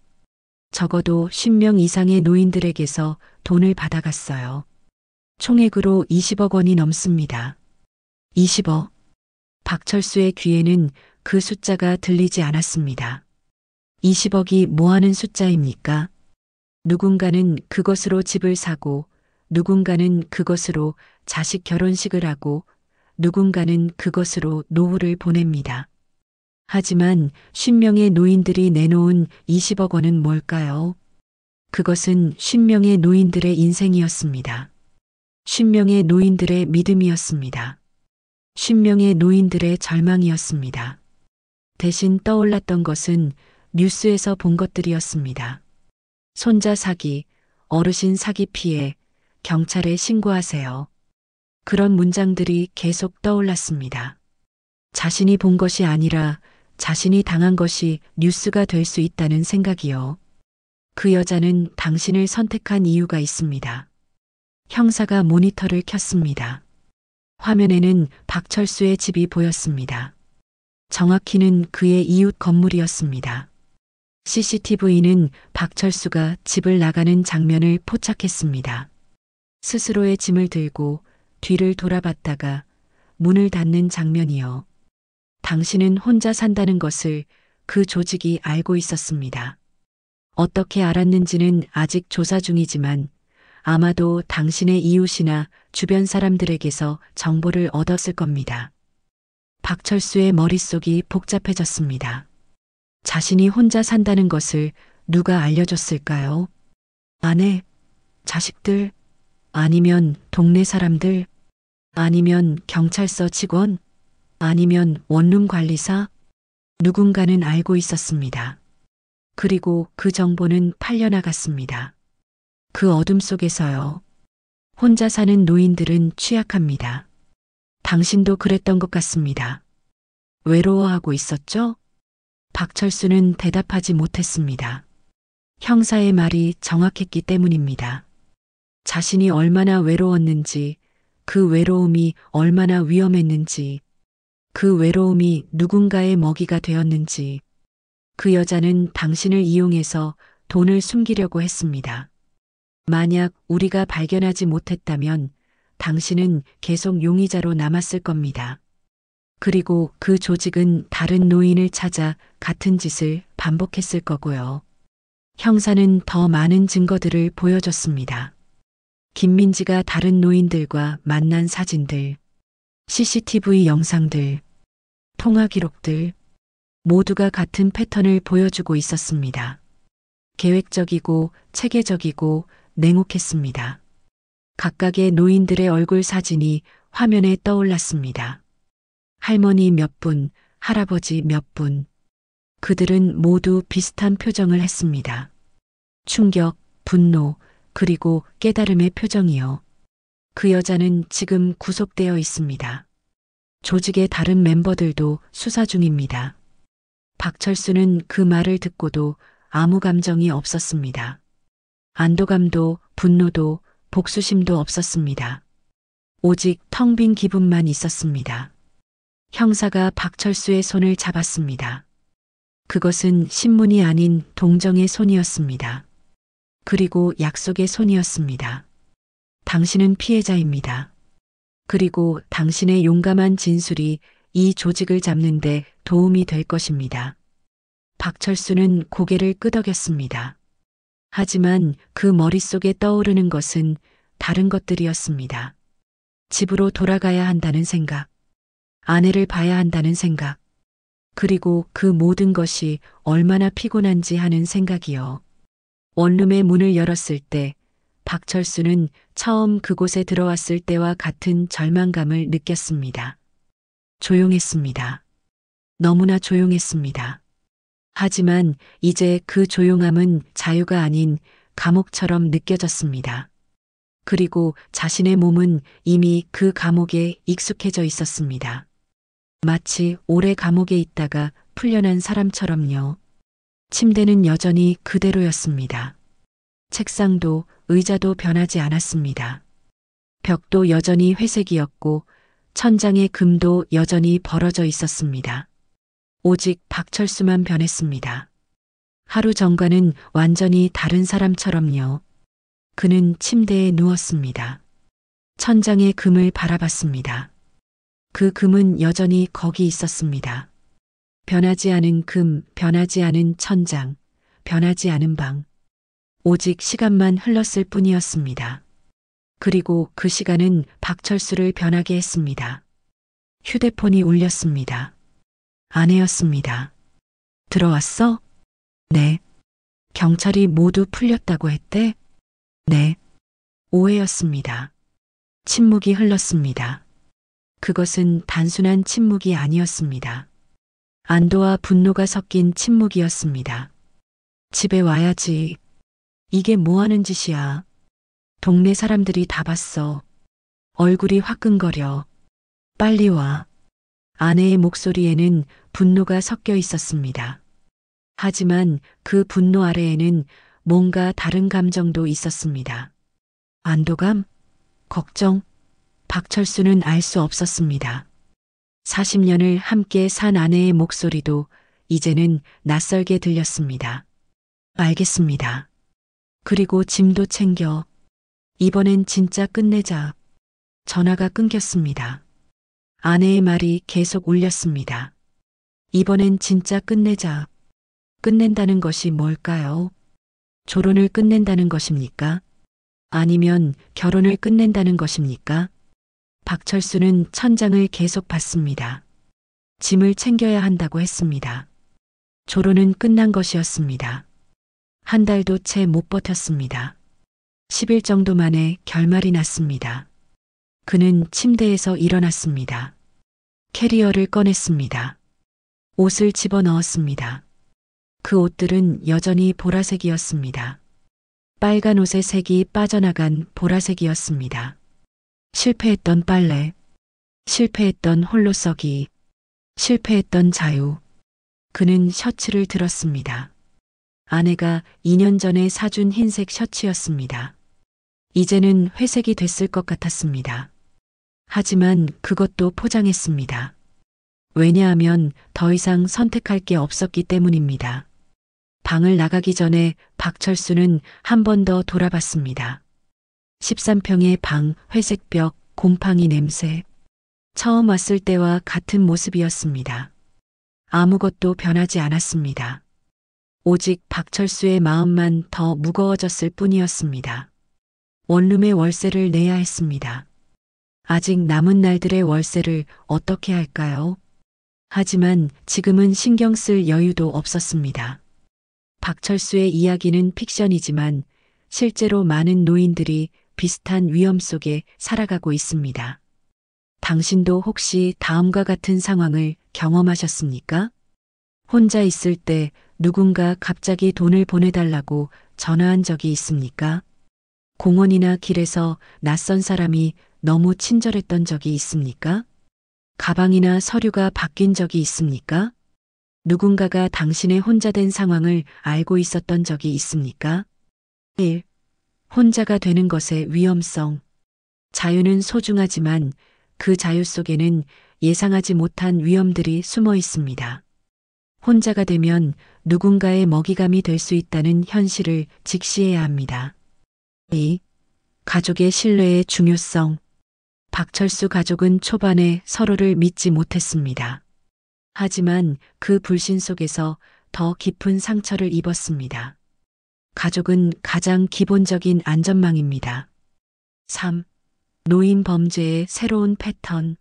적어도 10명 이상의 노인들에게서 돈을 받아갔어요. 총액으로 20억 원이 넘습니다. 20억. 박철수의 귀에는 그 숫자가 들리지 않았습니다. 20억이 뭐 하는 숫자입니까? 누군가는 그것으로 집을 사고, 누군가는 그것으로 자식 결혼식을 하고, 누군가는 그것으로 노후를 보냅니다. 하지만 50명의 노인들이 내놓은 20억 원은 뭘까요? 그것은 50명의 노인들의 인생이었습니다. 50명의 노인들의 믿음이었습니다. 50명의 노인들의 절망이었습니다. 대신 떠올랐던 것은 뉴스에서 본 것들이었습니다. 손자 사기, 어르신 사기 피해, 경찰에 신고하세요. 그런 문장들이 계속 떠올랐습니다. 자신이 본 것이 아니라 자신이 당한 것이 뉴스가 될 수 있다는 생각이요. 그 여자는 당신을 선택한 이유가 있습니다. 형사가 모니터를 켰습니다. 화면에는 박철수의 집이 보였습니다. 정확히는 그의 이웃 건물이었습니다. CCTV는 박철수가 집을 나가는 장면을 포착했습니다. 스스로의 짐을 들고 뒤를 돌아봤다가 문을 닫는 장면이요. 당신은 혼자 산다는 것을 그 조직이 알고 있었습니다. 어떻게 알았는지는 아직 조사 중이지만 아마도 당신의 이웃이나 주변 사람들에게서 정보를 얻었을 겁니다. 박철수의 머릿속이 복잡해졌습니다. 자신이 혼자 산다는 것을 누가 알려줬을까요? 아내, 자식들, 아니면 동네 사람들, 아니면 경찰서 직원, 아니면 원룸 관리사? 누군가는 알고 있었습니다. 그리고 그 정보는 팔려나갔습니다. 그 어둠 속에서요. 혼자 사는 노인들은 취약합니다. 당신도 그랬던 것 같습니다. 외로워하고 있었죠? 박철수는 대답하지 못했습니다. 형사의 말이 정확했기 때문입니다. 자신이 얼마나 외로웠는지, 그 외로움이 얼마나 위험했는지, 그 외로움이 누군가의 먹이가 되었는지, 그 여자는 당신을 이용해서 돈을 숨기려고 했습니다. 만약 우리가 발견하지 못했다면 당신은 계속 용의자로 남았을 겁니다. 그리고 그 조직은 다른 노인을 찾아 같은 짓을 반복했을 거고요. 형사는 더 많은 증거들을 보여줬습니다. 김민지가 다른 노인들과 만난 사진들, CCTV 영상들, 통화 기록들, 모두가 같은 패턴을 보여주고 있었습니다. 계획적이고 체계적이고 냉혹했습니다. 각각의 노인들의 얼굴 사진이 화면에 떠올랐습니다. 할머니 몇 분, 할아버지 몇 분. 그들은 모두 비슷한 표정을 했습니다. 충격, 분노, 그리고 깨달음의 표정이요. 그 여자는 지금 구속되어 있습니다. 조직의 다른 멤버들도 수사 중입니다. 박철수는 그 말을 듣고도 아무 감정이 없었습니다. 안도감도 분노도 복수심도 없었습니다. 오직 텅 빈 기분만 있었습니다. 형사가 박철수의 손을 잡았습니다. 그것은 신문이 아닌 동정의 손이었습니다. 그리고 약속의 손이었습니다. 당신은 피해자입니다. 그리고 당신의 용감한 진술이 이 조직을 잡는 데 도움이 될 것입니다. 박철수는 고개를 끄덕였습니다. 하지만 그 머릿속에 떠오르는 것은 다른 것들이었습니다. 집으로 돌아가야 한다는 생각, 아내를 봐야 한다는 생각, 그리고 그 모든 것이 얼마나 피곤한지 하는 생각이요. 원룸의 문을 열었을 때 박철수는 처음 그곳에 들어왔을 때와 같은 절망감을 느꼈습니다. 조용했습니다. 너무나 조용했습니다. 하지만 이제 그 조용함은 자유가 아닌 감옥처럼 느껴졌습니다. 그리고 자신의 몸은 이미 그 감옥에 익숙해져 있었습니다. 마치 오래 감옥에 있다가 풀려난 사람처럼요. 침대는 여전히 그대로였습니다. 책상도 의자도 변하지 않았습니다. 벽도 여전히 회색이었고 천장의 금도 여전히 벌어져 있었습니다. 오직 박철수만 변했습니다. 하루 전과는 완전히 다른 사람처럼요. 그는 침대에 누웠습니다. 천장의 금을 바라봤습니다. 그 금은 여전히 거기 있었습니다. 변하지 않은 금, 변하지 않은 천장, 변하지 않은 방. 오직 시간만 흘렀을 뿐이었습니다. 그리고 그 시간은 박철수를 변하게 했습니다. 휴대폰이 울렸습니다. 아내였습니다. 들어왔어? 네. 경찰이 모두 풀렸다고 했대? 네. 오해였습니다. 침묵이 흘렀습니다. 그것은 단순한 침묵이 아니었습니다. 안도와 분노가 섞인 침묵이었습니다. 집에 와야지. 이게 뭐 하는 짓이야. 동네 사람들이 다 봤어. 얼굴이 화끈거려. 빨리 와. 아내의 목소리에는 분노가 섞여 있었습니다. 하지만 그 분노 아래에는 뭔가 다른 감정도 있었습니다. 안도감? 걱정? 박철수는 알 수 없었습니다. 40년을 함께 산 아내의 목소리도 이제는 낯설게 들렸습니다. 알겠습니다. 그리고 짐도 챙겨. 이번엔 진짜 끝내자. 전화가 끊겼습니다. 아내의 말이 계속 울렸습니다. 이번엔 진짜 끝내자. 끝낸다는 것이 뭘까요? 조론을 끝낸다는 것입니까? 아니면 결혼을 끝낸다는 것입니까? 박철수는 천장을 계속 봤습니다. 짐을 챙겨야 한다고 했습니다. 조론은 끝난 것이었습니다. 한 달도 채 못 버텼습니다. 10일 정도 만에 결말이 났습니다. 그는 침대에서 일어났습니다. 캐리어를 꺼냈습니다. 옷을 집어넣었습니다. 그 옷들은 여전히 보라색이었습니다. 빨간 옷의 색이 빠져나간 보라색이었습니다. 실패했던 빨래, 실패했던 홀로 썩이, 실패했던 자유. 그는 셔츠를 들었습니다. 아내가 2년 전에 사준 흰색 셔츠였습니다. 이제는 회색이 됐을 것 같았습니다. 하지만 그것도 포장했습니다. 왜냐하면 더 이상 선택할 게 없었기 때문입니다. 방을 나가기 전에 박철수는 한 번 더 돌아봤습니다. 13평의 방, 회색 벽, 곰팡이 냄새. 처음 왔을 때와 같은 모습이었습니다. 아무것도 변하지 않았습니다. 오직 박철수의 마음만 더 무거워졌을 뿐이었습니다. 원룸의 월세를 내야 했습니다. 아직 남은 날들의 월세를 어떻게 할까요? 하지만 지금은 신경 쓸 여유도 없었습니다. 박철수의 이야기는 픽션이지만 실제로 많은 노인들이 비슷한 위험 속에 살아가고 있습니다. 당신도 혹시 다음과 같은 상황을 경험하셨습니까? 혼자 있을 때 누군가 갑자기 돈을 보내달라고 전화한 적이 있습니까? 공원이나 길에서 낯선 사람이 너무 친절했던 적이 있습니까? 가방이나 서류가 바뀐 적이 있습니까? 누군가가 당신의 혼자 된 상황을 알고 있었던 적이 있습니까? 1. 혼자가 되는 것의 위험성. 자유는 소중하지만 그 자유 속에는 예상하지 못한 위험들이 숨어 있습니다. 혼자가 되면 누군가의 먹이감이 될 수 있다는 현실을 직시해야 합니다. 2. 가족의 신뢰의 중요성. 박철수 가족은 초반에 서로를 믿지 못했습니다. 하지만 그 불신 속에서 더 깊은 상처를 입었습니다. 가족은 가장 기본적인 안전망입니다. 3. 노인 범죄의 새로운 패턴.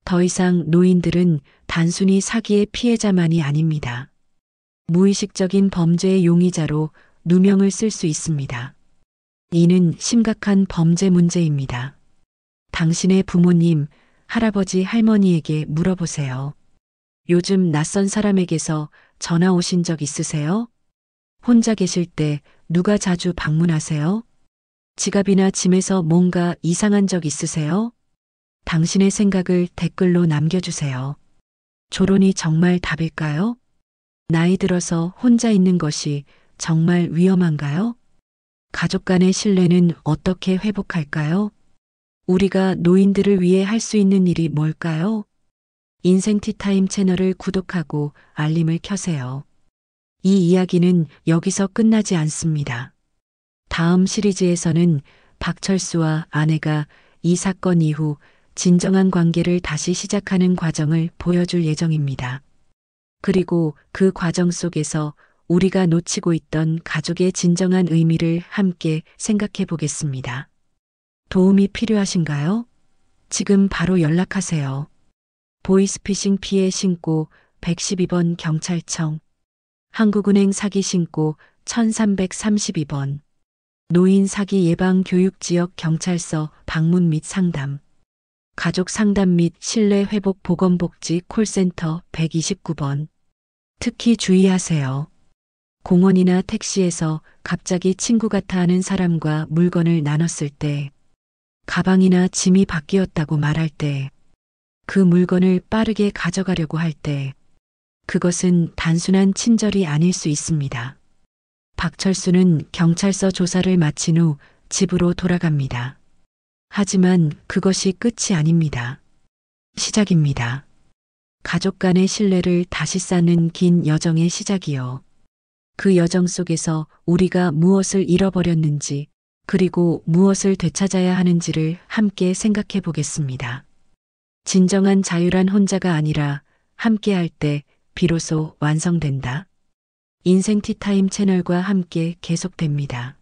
더 이상 노인들은 단순히 사기의 피해자만이 아닙니다. 무의식적인 범죄의 용의자로 누명을 쓸 수 있습니다. 이는 심각한 범죄 문제입니다. 당신의 부모님, 할아버지, 할머니에게 물어보세요. 요즘 낯선 사람에게서 전화 오신 적 있으세요? 혼자 계실 때 누가 자주 방문하세요? 지갑이나 짐에서 뭔가 이상한 적 있으세요? 당신의 생각을 댓글로 남겨주세요. 조론이 정말 답일까요? 나이 들어서 혼자 있는 것이 정말 위험한가요? 가족 간의 신뢰는 어떻게 회복할까요? 우리가 노인들을 위해 할 수 있는 일이 뭘까요? 인생 티타임 채널을 구독하고 알림을 켜세요. 이 이야기는 여기서 끝나지 않습니다. 다음 시리즈에서는 박철수와 아내가 이 사건 이후 진정한 관계를 다시 시작하는 과정을 보여줄 예정입니다. 그리고 그 과정 속에서 우리가 놓치고 있던 가족의 진정한 의미를 함께 생각해 보겠습니다. 도움이 필요하신가요? 지금 바로 연락하세요. 보이스피싱 피해 신고 112번 경찰청. 한국은행 사기 신고 1332번. 노인 사기 예방 교육 지역 경찰서 방문 및 상담. 가족 상담 및 신뢰 회복 보건복지 콜센터 129번. 특히 주의하세요. 공원이나 택시에서 갑자기 친구 같아 하는 사람과 물건을 나눴을 때, 가방이나 짐이 바뀌었다고 말할 때, 그 물건을 빠르게 가져가려고 할 때, 그것은 단순한 친절이 아닐 수 있습니다. 박철수는 경찰서 조사를 마친 후 집으로 돌아갑니다. 하지만 그것이 끝이 아닙니다. 시작입니다. 가족 간의 신뢰를 다시 쌓는 긴 여정의 시작이요. 그 여정 속에서 우리가 무엇을 잃어버렸는지, 그리고 무엇을 되찾아야 하는지를 함께 생각해 보겠습니다. 진정한 자유란 혼자가 아니라 함께 할 때 비로소 완성된다. 인생 티타임 채널과 함께 계속됩니다.